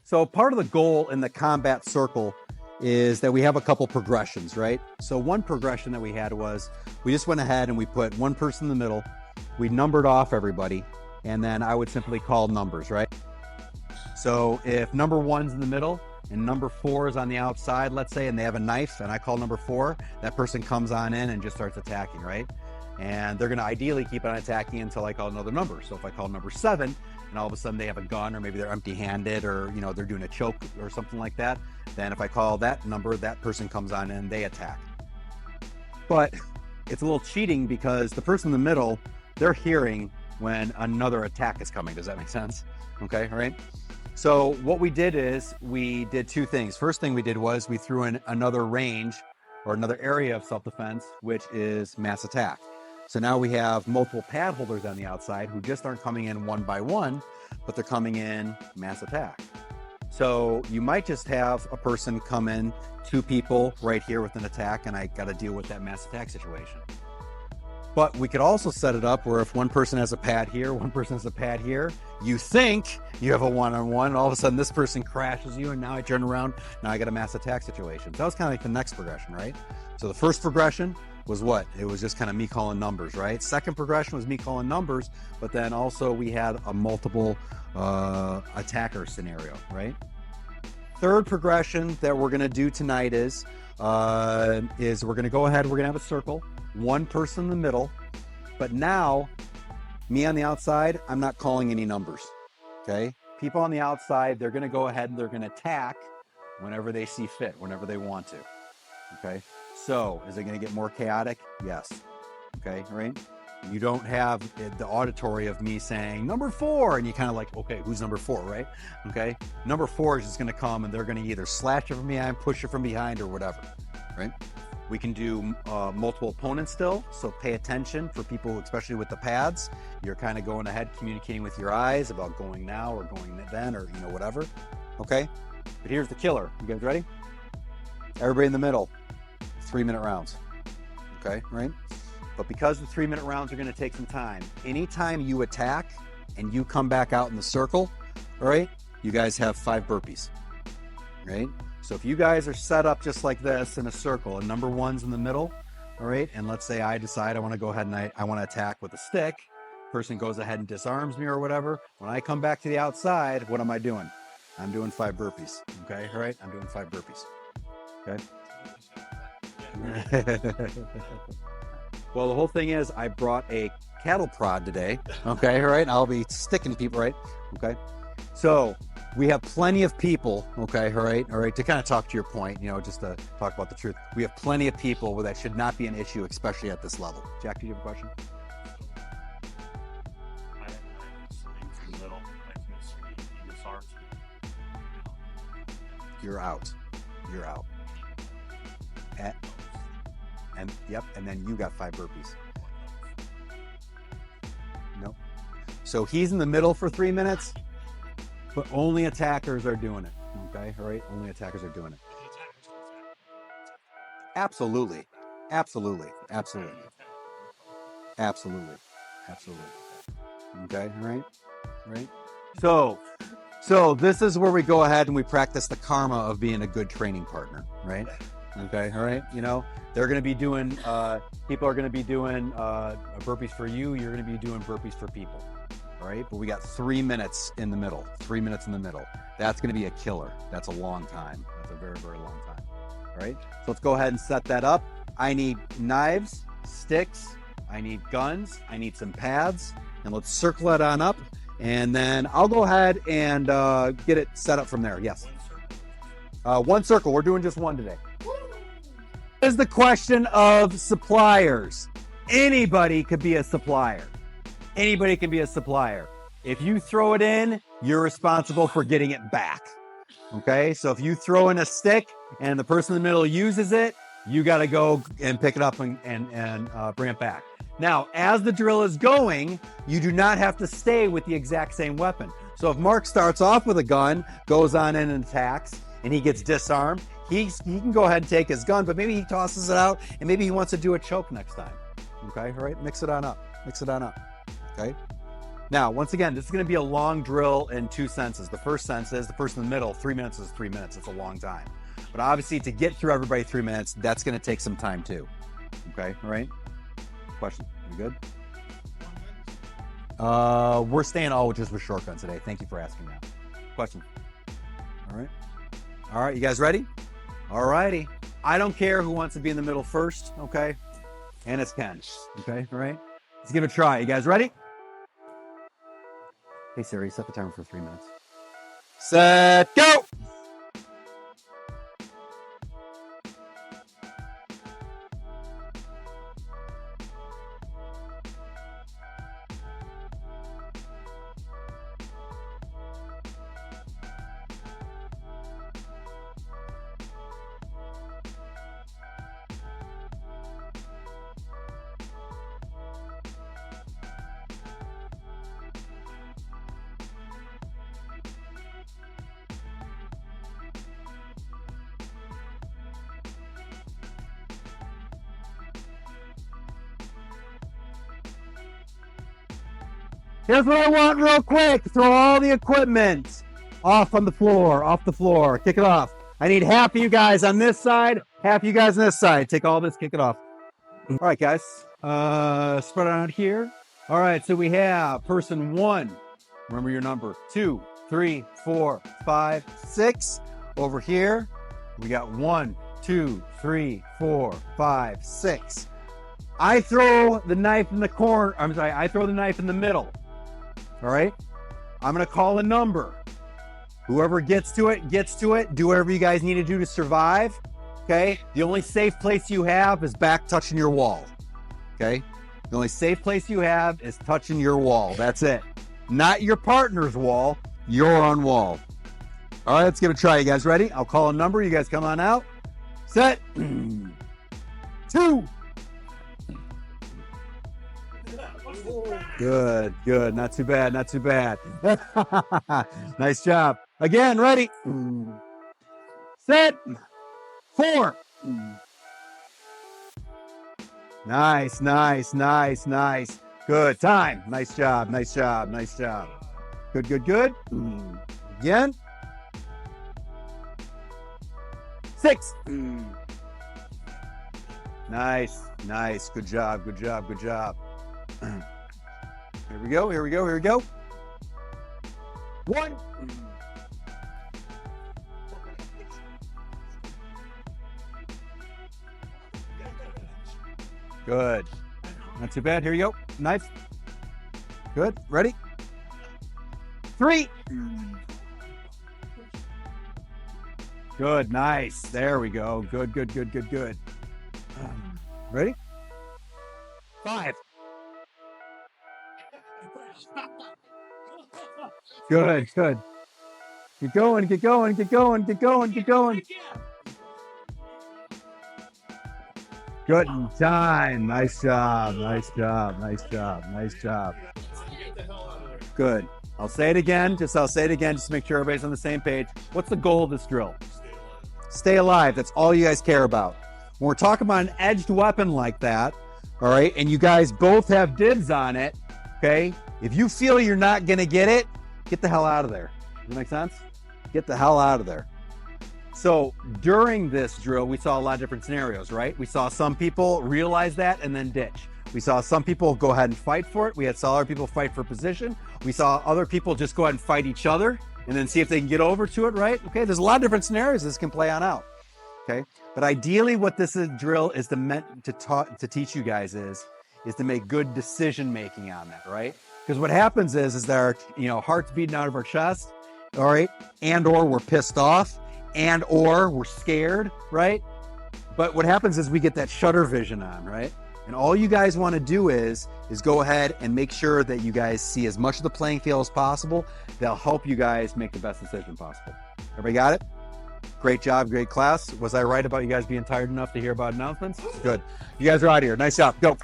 So part of the goal in the combat circle is that we have a couple progressions, right? So one progression that we had was we just went ahead and we put one person in the middle, we numbered off everybody, and then I would simply call numbers, right? So if number 1's in the middle and number 4 is on the outside, let's say, and they have a knife and I call number 4, that person comes on in and just starts attacking, right? And they're gonna ideally keep on attacking until I call another number. So if I call number 7 and all of a sudden they have a gun, or maybe they're empty-handed, or they're doing a choke or something like that, then if I call that number, that person comes on in, they attack. But it's a little cheating because the person in the middle, they're hearing when another attack is coming. Does that make sense? Okay, right? So what we did is we did two things. First thing we did was we threw in another range or another area of self-defense, which is mass attack. So now we have multiple pad holders on the outside who just aren't coming in one by one, but they're coming in mass attack. So you might just have a person come in, 2 people right here with an attack, and I got to deal with that mass attack situation. But we could also set it up where if one person has a pad here, one person has a pad here, you think you have a one-on-one, and all of a sudden this person crashes you, and now I turn around, now I got a mass attack situation. So that was kind of like the next progression, right? So the first progression was what? It was just kind of me calling numbers, right? Second progression was me calling numbers, but then also we had a multiple attacker scenario, right? Third progression that we're gonna do tonight is we're gonna go ahead, we're gonna have a circle, one person in the middle, but now me on the outside, I'm not calling any numbers, okay? People on the outside, they're gonna go ahead and they're gonna attack whenever they see fit, whenever they want to, okay? So is it gonna get more chaotic? Yes, okay, right? You don't have the auditory of me saying number 4, and you kind of like, okay, who's number 4, right? Okay, number 4 is just gonna come and they're gonna either slash it from behind, push it from behind, or whatever, right? We can do multiple opponents still, so pay attention for people, especially with the pads. You're kind of going ahead, communicating with your eyes about going now or going then, or whatever, okay? But here's the killer. You guys ready? Everybody in the middle, 3-minute rounds, okay, right? But because the 3-minute rounds are gonna take some time, anytime you attack and you come back out in the circle, all right, you guys have 5 burpees, right? So if you guys are set up just like this in a circle and number 1's in the middle, all right, and let's say I decide I wanna go ahead and I wanna attack with a stick, person goes ahead and disarms me or whatever, when I come back to the outside, what am I doing? I'm doing 5 burpees, okay, all right, I'm doing 5 burpees, okay? Well, the whole thing is I brought a cattle prod today, okay, all right? I'll be sticking people, right? Okay. So we have plenty of people, okay, all right, to kind of talk to your point, just to talk about the truth. We have plenty of people where that should not be an issue, especially at this level. Jack, do you have a question? You're out. You're out. And yep, and then you got 5 burpees. Nope. So he's in the middle for 3 minutes, but only attackers are doing it. Okay, all right, only attackers are doing it. Absolutely, absolutely, absolutely, absolutely, absolutely. Okay, all right. So this is where we go ahead and we practice the karma of being a good training partner, right? Okay, all right, they're going to be doing, people are going to be doing burpees for you, you're going to be doing burpees for people, all right? But we got 3 minutes in the middle, 3 minutes in the middle. That's going to be a killer. That's a long time. That's a very, very long time, all right? So let's go ahead and set that up. I need knives, sticks, I need guns, I need some pads, and let's circle it on up, and then I'll go ahead and get it set up from there, yes. One circle, we're doing just one today. Is the question of suppliers. Anybody could be a supplier. Anybody can be a supplier. If you throw it in, you're responsible for getting it back. Okay, so if you throw in a stick and the person in the middle uses it, you got to go and pick it up and bring it back. Now, as the drill is going, you do not have to stay with the exact same weapon. So if Mark starts off with a gun, goes on in and attacks, and he gets disarmed, he can go ahead and take his gun, but maybe he tosses it out, and maybe he wants to do a choke next time. Okay, all right, mix it on up, okay? Now, once again, this is going to be a long drill in two senses. The first sense is the person in the middle, 3 minutes is 3 minutes. It's a long time. But obviously, to get through everybody 3 minutes, that's going to take some time too. Okay, all right? Question, you good? We're staying all just with shotgun today. Thank you for asking that. Question. All right. All right, you guys ready? All righty. I don't care who wants to be in the middle first, okay? And it's Ken, okay? All right. Let's give it a try. You guys ready? Hey Siri, set the timer for 3 minutes. Set, go! Here's what I want real quick. Throw all the equipment off the floor. Kick it off. I need half of you guys on this side, half of you guys on this side. Take all this, kick it off. All right, guys. Spread it out here. All right, so we have person 1. Remember your number. 2, 3, 4, 5, 6. Over here, we got 1, 2, 3, 4, 5, 6. I throw the knife in the corner. I throw the knife in the middle. All right, I'm gonna call a number. Whoever gets to it, gets to it. Do whatever you guys need to do to survive, okay? The only safe place you have is back touching your wall, okay? The only safe place you have is touching your wall. That's it. Not your partner's wall, your own wall. All right, let's give it a try. You guys ready? I'll call a number. You guys come on out. Set. 2. Good, good. Not too bad, not too bad. Nice job. Again, ready. Set. 4. Nice, nice, nice, nice. Good. Time. Nice job, nice job, nice job. Good, good, good. Again. 6. Nice, nice. Good job, good job, good job. Here we go, here we go, here we go. 1. Good. Not too bad. Here you go. Knife. Good. Ready? 3. Good. Nice. There we go. Good, good, good, good, good. Ready? 5. Good, good. Get going, get going, get going, get going, get going. Good time. Nice job, nice job, nice job, nice job. Good. I'll say it again, just to make sure everybody's on the same page. What's the goal of this drill? Stay alive. That's all you guys care about. When we're talking about an edged weapon like that, all right, and you guys both have dibs on it, okay? If you feel you're not gonna get the hell out of there. Does that make sense? Get the hell out of there. So during this drill, we saw a lot of different scenarios, right? We saw some people realize that and then ditch. We saw some people go ahead and fight for it. Saw other people fight for position. We saw other people just go ahead and fight each other and then see if they can get over to it, right? Okay, there's a lot of different scenarios this can play on out, okay? But ideally what this drill is meant to teach you guys is to make good decision making on that, right? Because what happens is that our heart's beating out of our chest, all right, and or we're pissed off, and or we're scared, right? But what happens is we get that shutter vision on, right? And all you guys want to do is go ahead and make sure that you guys see as much of the playing field as possible. That'll help you guys make the best decision possible. Everybody got it? Great job, great class. Was I right about you guys being tired enough to hear about announcements? Good. You guys are out of here. Nice job. Go.